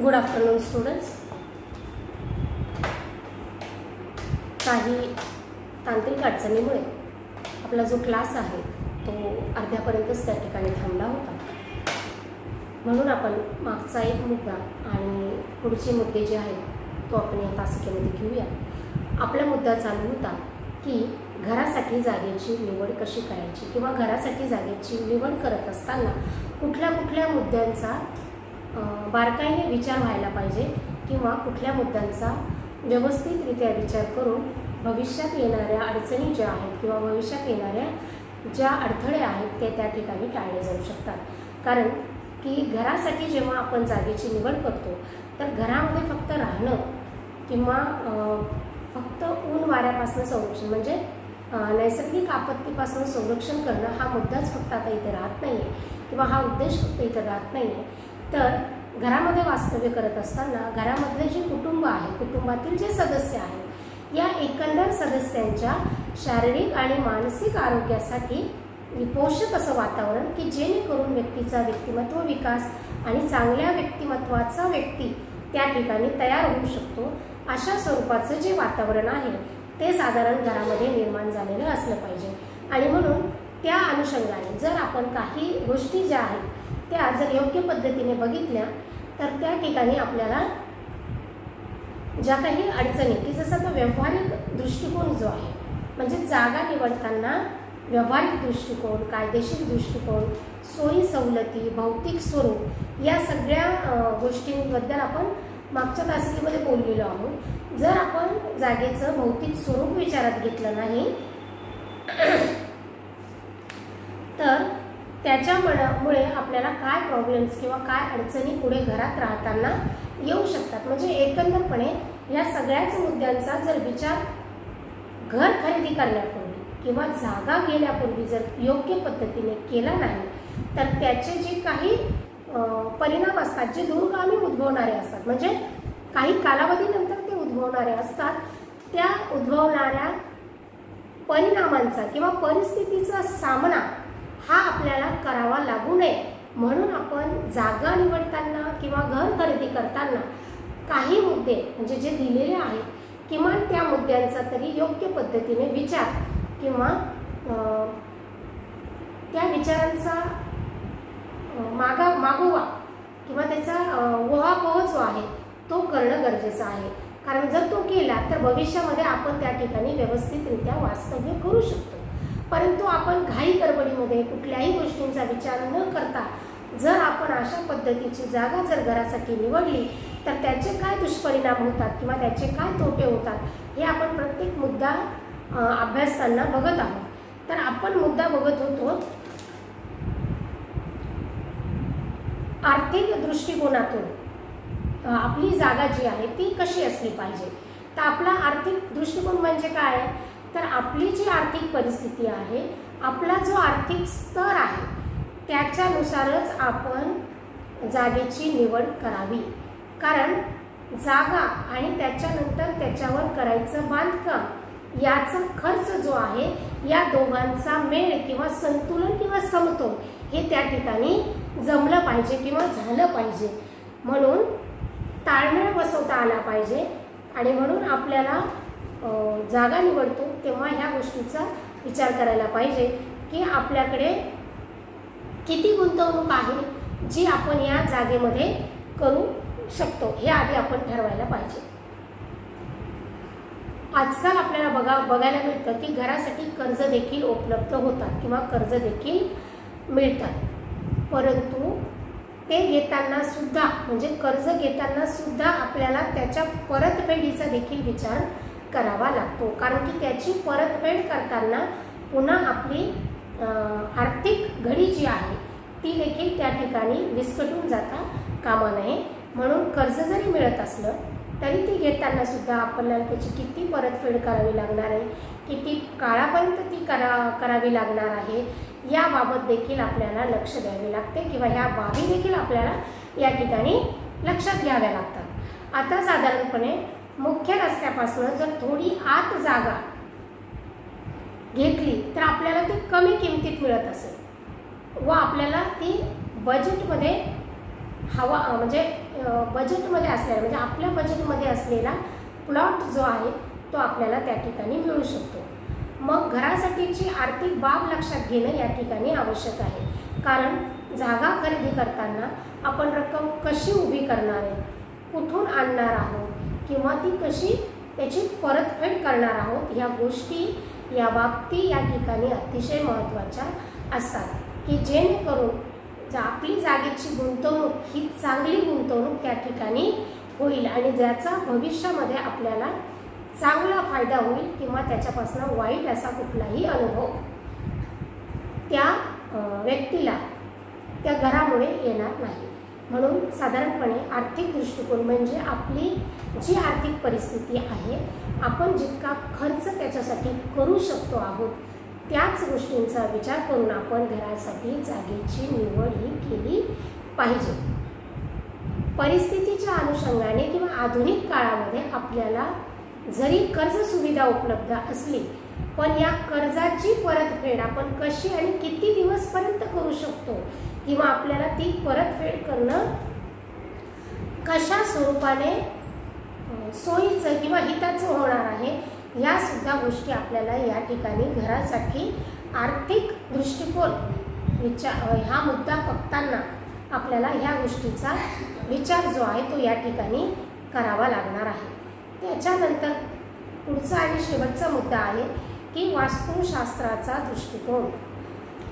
Good afternoon students. काही तांत्रिक अडचणीमुळे आपला जो क्लास आहे तो अर्ध्यापर्यंतच त्या ठिकाणी थांबला होता. म्हणून आपण मागचा एक मुद्दा आणि पुढचे मुद्दे जे आहेत तो आपण या तासिकेमध्ये घेऊया. आपला मुद्दा चालू होता की घरासाठी जागेची निवड कशी करायची किंवा घरासाठी जागेची निवड करत असताना कुठल्या कुठल्या मुद्द्यांचा बारकाईने विचार व्हायला पाहिजे किंवा कुठल्या मुद्द्यांचा व्यवस्थितरित्या विचार करून भविष्यात येणाऱ्या अडचणी ज्या आहेत किंवा भविष्यात येणाऱ्या ज्या अडथळे आहेत ते त्या ठिकाणी टाळले जाऊ शकतात. कारण की घरासाठी जेव्हा आपण जागेची निवड करतो तर घरामध्ये फक्त राहणं किंवा फक्त ऊन वाऱ्यापासून संरक्षण म्हणजे नैसर्गिक आपत्तीपासून संरक्षण करणं हा मुद्दाच फक्त आता इथे राहत नाही आहे किंवा हा उद्देश फक्त इथे राहत नाही आहे. तर घरामध्ये वास्तव्य करत असताना घरामधले जे कुटुंब आहे, कुटुंबातील जे सदस्य आहेत, या एकंदर सदस्यांच्या शारीरिक आणि मानसिक आरोग्यासाठी पोषक असं वातावरण की जेणेकरून व्यक्तीचा व्यक्तिमत्व विकास आणि चांगल्या व्यक्तिमत्वाचा व्यक्ती त्या ठिकाणी तयार होऊ शकतो, अशा स्वरूपाचं जे वातावरण आहे ते साधारण घरामध्ये निर्माण झालेलं असलं पाहिजे. आणि म्हणून त्या अनुषंगाने जर आपण काही गोष्टी ज्या आहेत त्या जर योग्य पद्धतीने बघितल्या तर त्या ठिकाणी आपल्याला ज्या काही अडचणी की जसं आता व्यावहारिक दृष्टिकोन जो आहे म्हणजे जागा निवडताना व्यावहारिक दृष्टिकोन, कायदेशीर दृष्टिकोन, सोयी सवलती, भौतिक स्वरूप या सगळ्या गोष्टींबद्दल आपण मागच्या तासिकेमध्ये बोललेलो आहोत. जर आपण जागेचं भौतिक स्वरूप विचारात घेतलं नाही तर त्याच्यामुळे आपल्याला काय प्रॉब्लेम्स किंवा काय अडचणी पुढे घरात राहताना येऊ शकतात. म्हणजे एकंदरपणे या सगळ्याच मुद्द्यांचा जर विचार घर खरेदी करण्यापूर्वी किंवा जागा घेण्यापूर्वी जर योग्य पद्धतीने केला नाही तर त्याचे जे काही परिणाम असतात जे दूरगामी उद्भवणारे असतात म्हणजे काही कालावधीनंतर ते उद्भवणारे असतात, त्या उद्भवणाऱ्या परिणामांचा किंवा परिस्थितीचा सामना हा आपल्याला करावा लागू नये म्हणून आपण जागा निवडताना किंवा घर खरेदी करताना काही मुद्दे म्हणजे जे दिलेले आहेत किमान त्या मुद्द्यांचा तरी योग्य पद्धतीने विचार किंवा त्या विचारांचा मागोवा किंवा त्याचा उहापोह जो आहे तो करणं गरजेचं आहे. कारण जर तो केला तर भविष्यामध्ये आपण त्या ठिकाणी व्यवस्थितरित्या वास्तव्य करू शकतो. परंतु आपण घाई गडबडीमध्ये कुठल्याही गोष्टींचा विचार न करता जर आपण अशा पद्धतीची जागा जर घरासाठी निवडली तर त्याचे काय दुष्परिणाम होतात किंवा त्याचे काय तोटे होतात हे आपण प्रत्येक मुद्दा अभ्यासताना बघत आहोत. तर आपण मुद्दा बघत होतो आर्थिक दृष्टिकोनातून आपली जागा जी आहे ती कशी असली पाहिजे. तर आपला आर्थिक दृष्टिकोन म्हणजे काय तर आपली जी आर्थिक परिस्थिती आहे, आपला जो आर्थिक स्तर आहे त्याच्यानुसारच आपण जागेची निवड करावी. कारण जागा आणि त्याच्यानंतर त्याच्यावर करायचं बांधकाम याचा खर्च जो आहे या दोघांचा मेळ किंवा संतुलन किंवा समतोल हे त्या ठिकाणी जमलं पाहिजे किंवा झालं पाहिजे. म्हणून ताळमेळ बसवता आला पाहिजे आणि म्हणून आपल्याला जागा निवडतो तेव्हा ह्या गोष्टीचा विचार करायला पाहिजे की आपल्याकडे किती गुंतवणूक आहे जी आपण या जागेमध्ये करू शकतो हे आधी आपण ठरवायला पाहिजे. आजकाल आपल्याला बघायला मिळतं की घरासाठी कर्ज देखील उपलब्ध होतात किंवा कर्ज देखील मिळतात. परंतु ते घेताना सुद्धा म्हणजे कर्ज घेताना सुद्धा आपल्याला त्याच्या परतफेडीचा देखील विचार करावा लागतो. कारण की त्याची परतफेड करताना पुन्हा आपली आर्थिक घडी जी आहे ती देखील त्या ठिकाणी विस्कटून जाता कामा नये. म्हणून कर्ज जरी मिळत असलं तरी ती घेताना सुद्धा आपल्याला त्याची किती परतफेड करावी लागणार आहे, किती काळापर्यंत ती करावी लागणार आहे याबाबत देखील आपल्याला लक्ष द्यावे लागते किंवा ह्या बाबी देखील आपल्याला या ठिकाणी लक्षात घ्याव्या लागतात. आता साधारणपणे मुख्य रस्त्यापासून जर थोडी आत जागा घेतली तर आपल्याला ती कमी किमतीत मिळत असेल व आपल्याला ती बजेटमध्ये म्हणजे बजेटमध्ये असलेला, म्हणजे आपल्या बजेटमध्ये असलेला प्लॉट जो आहे तो आपल्याला त्या ठिकाणी मिळू शकतो. मग घरासाठीची आर्थिक बाब लक्षात घेणं या ठिकाणी आवश्यक आहे. कारण जागा खरेदी करताना आपण रक्कम कशी उभी करणार आहे, कुठून आणणार आहोत किंवा ती कशी त्याची परतफेड करणार आहोत, ह्या गोष्टी या बाबती या ठिकाणी अतिशय महत्त्वाच्या असतात, की जेणेकरून आपली जागेची गुंतवणूक ही चांगली गुंतवणूक त्या ठिकाणी होईल आणि ज्याचा भविष्यामध्ये आपल्याला चांगला फायदा होईल किंवा त्याच्यापासून वाईट असा कुठलाही अनुभव त्या व्यक्तीला त्या घरामुळे येणार नाही. म्हणून साधारणपणे आर्थिक दृष्टिकोन म्हणजे आपली जी आर्थिक परिस्थिती आहे, आपण जितका खर्च त्याच्यासाठी करू शकतो आहोत त्याच गोष्टींचा विचार करून आपण घरासाठी जागेची निवड ही केली पाहिजे. परिस्थितीच्या अनुषंगाने किंवा आधुनिक काळामध्ये आपल्याला जरी कर्ज सुविधा उपलब्ध असली पण या कर्जाची परतफेड आपण कशी आणि किती दिवसपर्यंत करू शकतो किंवा आपल्याला ती परतफेड करणं कशा स्वरूपाने सोयीचं किंवा हिताचं होणार आहे, ह्या सुद्धा गोष्टी आपल्याला या ठिकाणी घरासाठी आर्थिक दृष्टिकोन हा मुद्दा बघताना आपल्याला ह्या गोष्टीचा विचार जो आहे तो या ठिकाणी करावा लागणार आहे. त्याच्यानंतर पुढचा आणि शेवटचा मुद्दा आहे की वास्तुशास्त्राचा दृष्टिकोन.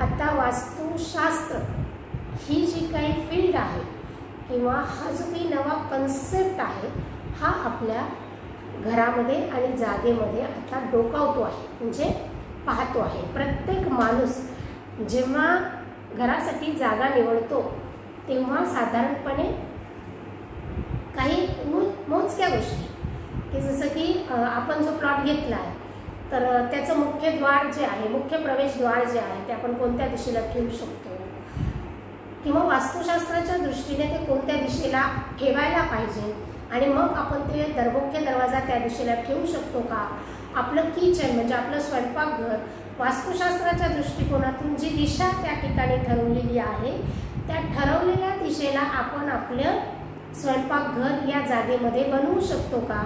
आता वास्तुशास्त्र ही जी काही फील्ड आहे किंवा हा जो काही नवा कन्सेप्ट आहे हा आपल्या घरामध्ये आणि जागेमध्ये आता डोकावतो आहे, म्हणजे पाहतो आहे. प्रत्येक माणूस जेव्हा घरासाठी जागा निवडतो तेव्हा साधारणपणे काही मोजक्या गोष्टी, की जसं की आपण जो प्लॉट घेतला आहे तर त्याचं मुख्य द्वार जे आहे, मुख्य प्रवेशद्वार जे आहे ते आपण कोणत्या दिशेला ठेवू शकतो किंवा वास्तुशास्त्राच्या दृष्टीने ते कोणत्या दिशेला ठेवायला पाहिजे आणि मग आपण ते मुख्य दरवाजा त्या दिशेला ठेवू शकतो का. आपलं किचन म्हणजे आपलं स्वयंपाकघर वास्तुशास्त्राच्या दृष्टिकोनातून जी दिशा त्या ठिकाणी ठरवलेली आहे त्या ठरवलेल्या दिशेला आपण आपलं स्वयंपाकघर या जागेमध्ये बनवू शकतो का,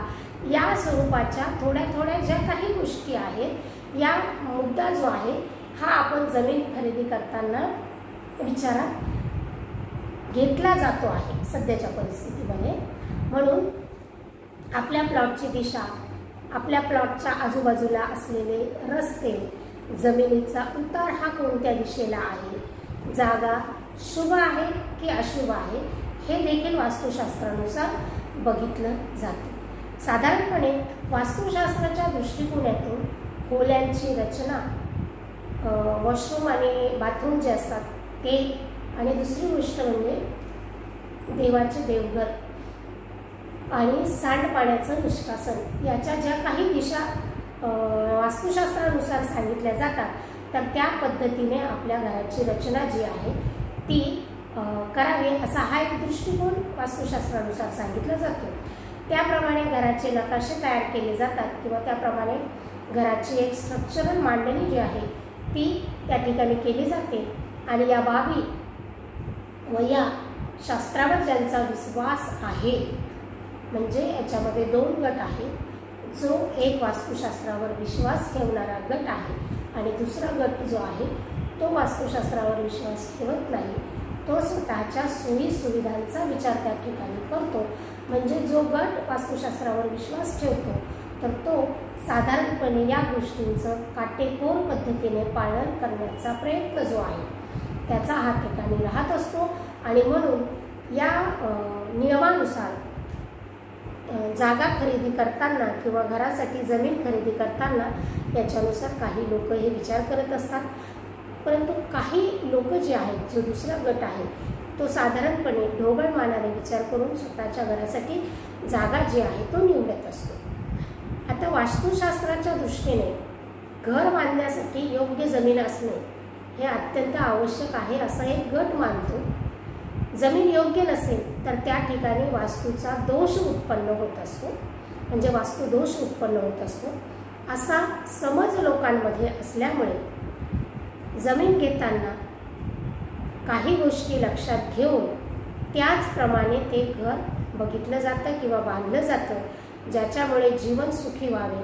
या स्वरूपाच्या थोड्या थोड्या ज्या काही गोष्टी आहेत या मुद्दा जो आहे हा आपण जमीन खरेदी करताना विचारात घेतला जातो आहे सध्याच्या परिस्थितीमध्ये. म्हणून आपल्या प्लॉटची दिशा, आपल्या प्लॉटच्या आजूबाजूला असलेले रस्ते, जमिनीचा उतार हा कोणत्या दिशेला आहे, जागा शुभ आहे की अशुभ आहे हे देखील वास्तुशास्त्रानुसार बघितलं जातं. साधारणपणे वास्तुशास्त्राच्या दृष्टिकोनातून खोल्यांची रचना, वॉशरूम आणि बाथरूम जे असतात ते, आणि दुसरी गोष्ट म्हणजे देवाचे देवघर आणि सांडपाण्याचं निष्कासन, याच्या ज्या काही दिशा वास्तुशास्त्रानुसार सांगितल्या जातात तर त्या पद्धतीने आपल्या घराची रचना जी आहे ती करावी असा हा एक दृष्टिकोन वास्तुशास्त्रानुसार सांगितला जातो. त्याप्रमाणे घराचे नकाशे तयार केले जातात किंवा त्याप्रमाणे घराची एक स्ट्रक्चरल मांडणी जी आहे ती त्या ठिकाणी केली जाते. आणि या बाबी व या शास्त्रावर ज्यांचा विश्वास आहे, म्हणजे याच्यामध्ये दोन गट आहे, जो एक वास्तुशास्त्रावर विश्वास ठेवणारा गट आहे आणि दुसरा गट जो आहे तो वास्तुशास्त्रावर विश्वास ठेवत नाही, तो स्वतःच्या सोयी सुविधांचा विचार त्या ठिकाणी करतो. म्हणजे जो गट वास्तुशास्त्रावर विश्वास ठेवतो तर तो साधारणपणे या गोष्टींचं काटेकोर पद्धतीने पालन करण्याचा प्रयत्न जो आहे त्याचा हा ठिकाणी राहत असतो. आणि म्हणून या नियमानुसार जागा खरेदी करताना किंवा घरासाठी जमीन खरेदी करताना याच्यानुसार काही लोक हे विचार करत असतात, परंतु काही लोक जे आहेत, जो दुसरा गट आहे तो साधारणपणे ढोबळ मानाने विचार करून स्वतःच्या घरासाठी जागा जी आहे तो निवडत असतो. आता वास्तुशास्त्राच्या दृष्टीने घर बांधण्यासाठी योग्य जमीन असणे हे अत्यंत आवश्यक आहे असं एक गट मानतो. जमीन योग्य नसेल तर त्या ठिकाणी वास्तूचा दोष उत्पन्न होत असतो, म्हणजे वास्तू दोष उत्पन्न होत असतो असा समज लोकांमध्ये असल्यामुळे जमीन घेताना काही गोष्टी लक्षात घेऊन त्याचप्रमाणे ते घर बघितलं जातं किंवा बांधलं जातं ज्याच्यामुळे जीवन सुखी व्हावे।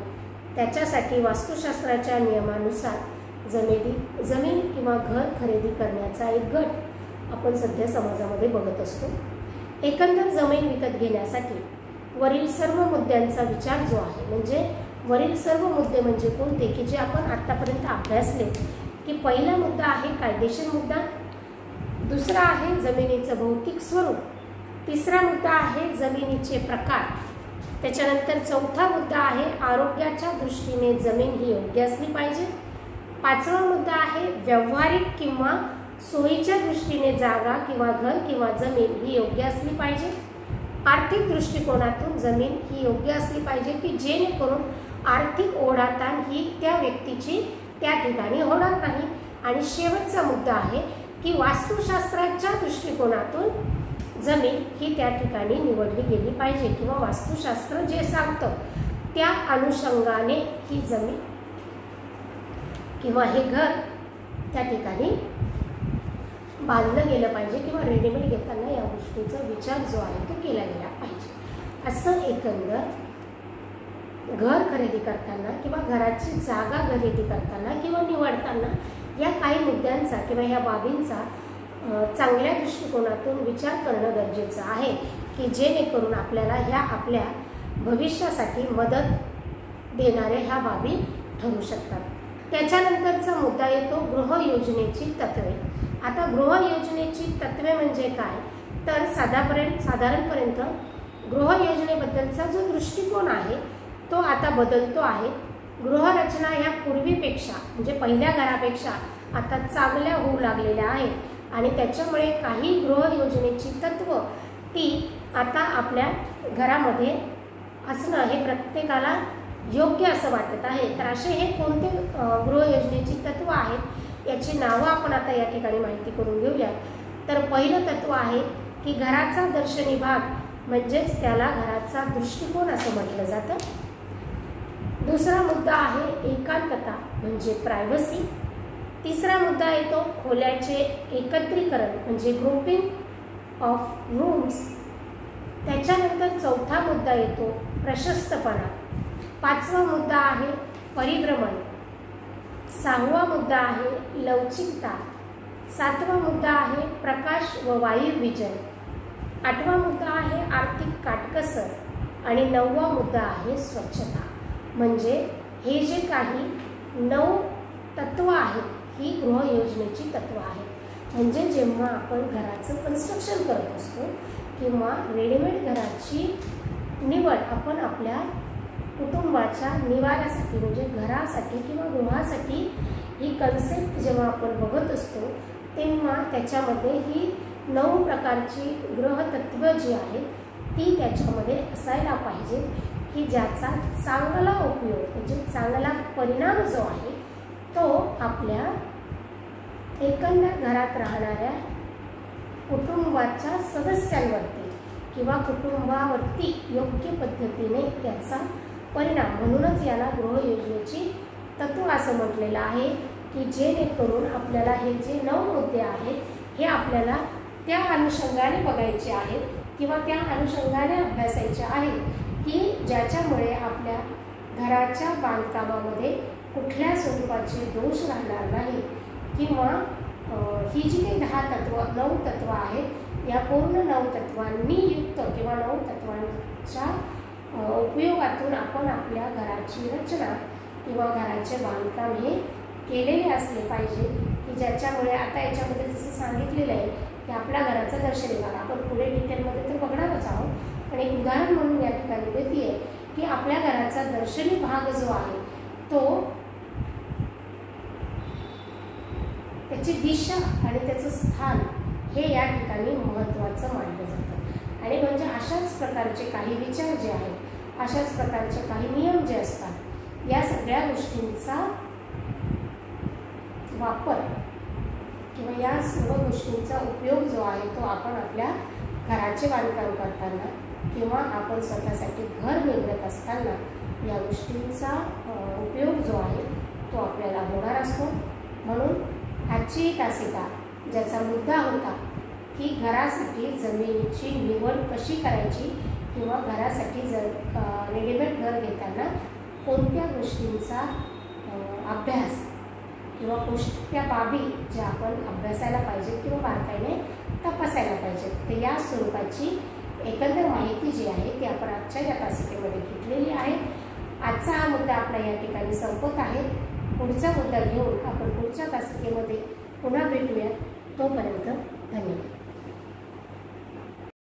त्याच्यासाठी वास्तुशास्त्राच्या नियमानुसार जमीन किंवा घर खरेदी करण्याचा एक गट आपण सध्या समाजामध्ये बघत असतो। एकंदर जमीन विकत घेण्यासाठी वरील सर्व मुद्द्यांचा विचार जो आहे, म्हणजे वरील सर्व मुद्दे म्हणजे कोणते की जे आपण आतापर्यंत अभ्यासले, की पहिला मुद्दा आहे कायदेशीर मुद्दा, दुसरा आहे जमिनीचं भौतिक स्वरूप, तिसरा मुद्दा आहे जमिनीचे प्रकार, त्याच्यानंतर चौथा मुद्दा आहे आरोग्याच्या दृष्टीने जमीन ही योग्य असली पाहिजे, पाचवा मुद्दा आहे व्यावहारिक किंवा सोयीच्या दृष्टीने जागा किंवा घर किंवा जमीन ही योग्य असली पाहिजे, आर्थिक दृष्टिकोनातून जमीन ही योग्य असली पाहिजे की जेणेकरून आर्थिक ओढाताण ही त्या व्यक्तीची त्या ठिकाणी होणार नाही, आणि शेवटचा मुद्दा आहे की वास्तुशास्त्राच्या दृष्टिकोनातून जमीन ही त्या ठिकाणी निवडली गेली पाहिजे किंवा वास्तुशास्त्र जे सांगतं त्या अनुषंगाने ही जमीन किंवा हे घर त्या ठिकाणी बांधलं गेलं पाहिजे किंवा रेडीमेड घेताना या गोष्टीचा विचार जो आहे तो केला गेला पाहिजे। असं एकंदर घर खरेदी करताना किंवा घराची जागा खरेदी करताना किंवा निवडताना या काही मुद्द्यांचा किंवा ह्या बाबींचा चांगल्या दृष्टिकोनातून विचार करणं गरजेचं आहे की जेणेकरून आपल्याला ह्या आपल्या भविष्यासाठी मदत देणाऱ्या ह्या बाबी ठरू शकतात। त्याच्यानंतरचा मुद्दा येतो गृहयोजनेची तत्वे। आता गृहयोजनेची तत्वे म्हणजे काय, तर साधारणपर्यंत गृहयोजनेबद्दलचा जो दृष्टिकोन आहे तो आता बदलतो आहे। गृहरचना ह्या पूर्वीपेक्षा म्हणजे पहिल्या घरापेक्षा आता चांगल्या होऊ लागलेल्या आहेत आणि त्याच्यामुळे काही गृहयोजनेची तत्व ती आता आपल्या घरामध्ये असणं हे प्रत्येकाला योग्य असं वाटत आहे। तर असे हे कोणते गृहयोजनेची तत्व आहेत याची नावं आपण आता या ठिकाणी माहिती करून घेऊया। तर पहिलं तत्व आहे की घराचा दर्शनी भाग म्हणजेच त्याला घराचा दृष्टिकोन असं म्हटलं जातं। दुसरा मुद्दा आहे एकांतता म्हणजे प्रायव्हसी। तिसरा मुद्दा येतो खोल्याचे एकत्रीकरण म्हणजे ग्रुपिंग ऑफ रूम्स। त्याच्यानंतर चौथा मुद्दा येतो प्रशस्तपणा। पाचवा मुद्दा आहे परिभ्रमण। सहावा मुद्दा आहे लवचिकता। सातवा मुद्दा आहे प्रकाश व वायू विजन। आठवा मुद्दा आहे आर्थिक काटकसर आणि नववा मुद्दा आहे स्वच्छता। म्हणजे हे जे काही 9 तत्व आहेत ही गृहयोजनेची तत्व आहेत। म्हणजे जेव्हा आपण घराचं कन्स्ट्रक्शन करत असतो किंवा रेडीमेड घराची निवड आपण आपल्या कुटुंबाच्या निवाऱ्यासाठी म्हणजे घरासाठी किंवा गृहासाठी ही कन्सेप्ट जेव्हा आपण बघत असतो तेव्हा त्याच्यामध्ये ही 9 प्रकारची गृहतत्व जी आहेत ती त्याच्यामध्ये असायला पाहिजे की ज्याचा चांगला उपयोग म्हणजे चांगला परिणाम जो आहे तो आपल्या एकंदर घरात राहणाऱ्या कुटुंबाच्या सदस्यांवरती किंवा कुटुंबावरती योग्य पद्धतीने त्याचा परिणाम, म्हणूनच याला गृहयोजनेची तत्व असं म्हटलेलं आहे की जेणेकरून आपल्याला हे जे 9 मुद्दे आहेत हे आपल्याला त्या अनुषंगाने बघायचे आहेत किंवा त्या अनुषंगाने अभ्यासायचे आहेत की ज्याच्यामुळे आपल्या घराच्या बांधकामामध्ये कुठल्या स्वरूपाचे दोष राहणार नाही किंवा ही जी काही 9 तत्व आहेत या पूर्ण 9 तत्वांनी युक्त किंवा 9 तत्वांच्या उपयोगातून आपण आपल्या घराची रचना किंवा घराचे बांधकाम हे केलेले असले पाहिजे की ज्याच्यामुळे आता याच्यामध्ये जसं सांगितलेलं आहे की आपल्या घराचा दर्शनी भाग आपण पुढे डिटेलमध्ये तर बघणारच आहोत, पण एक उदाहरण म्हणून या ठिकाणी देते आहे की आपल्या घराचा दर्शनी भाग जो आहे तो त्याची दिशा आणि त्याचं स्थान हे या ठिकाणी महत्त्वाचं मानलं जातं। आणि म्हणजे अशाच प्रकारचे काही विचार जे आहेत अशाच प्रकारचे काही नियम जे असतात या सगळ्या गोष्टींचा वापर किंवा या सर्व गोष्टींचा उपयोग जो आहे तो आपण आपल्या घराचे बांधकाम करताना किंवा आपण स्वतःसाठी घर निवडत असताना या गोष्टींचा उपयोग जो आहे तो आपल्याला होणार असतो। म्हणून आजची तासिका ज्याचा मुद्दा होता की घरासाठी जमिनीची निवड कशी करायची किंवा घरासाठी जर रेडीमेड घर घेताना कोणत्या गोष्टींचा अभ्यास किंवा कोणत्या बाबी ज्या आपण अभ्यासायला पाहिजेत किंवा बारकाईने तपासायला पाहिजेत, तर या स्वरूपाची एकंदर माहिती जी आहे ती आपण आजच्या या तासिकेमध्ये घेतलेली आहे. आजचा हा मुद्दा आपला या ठिकाणी संपत आहे. पुढचा मुद्दा घेऊन आपण पुढच्या तासिकेमध्ये पुन्हा भेटूया. तोपर्यंत धन्यवाद.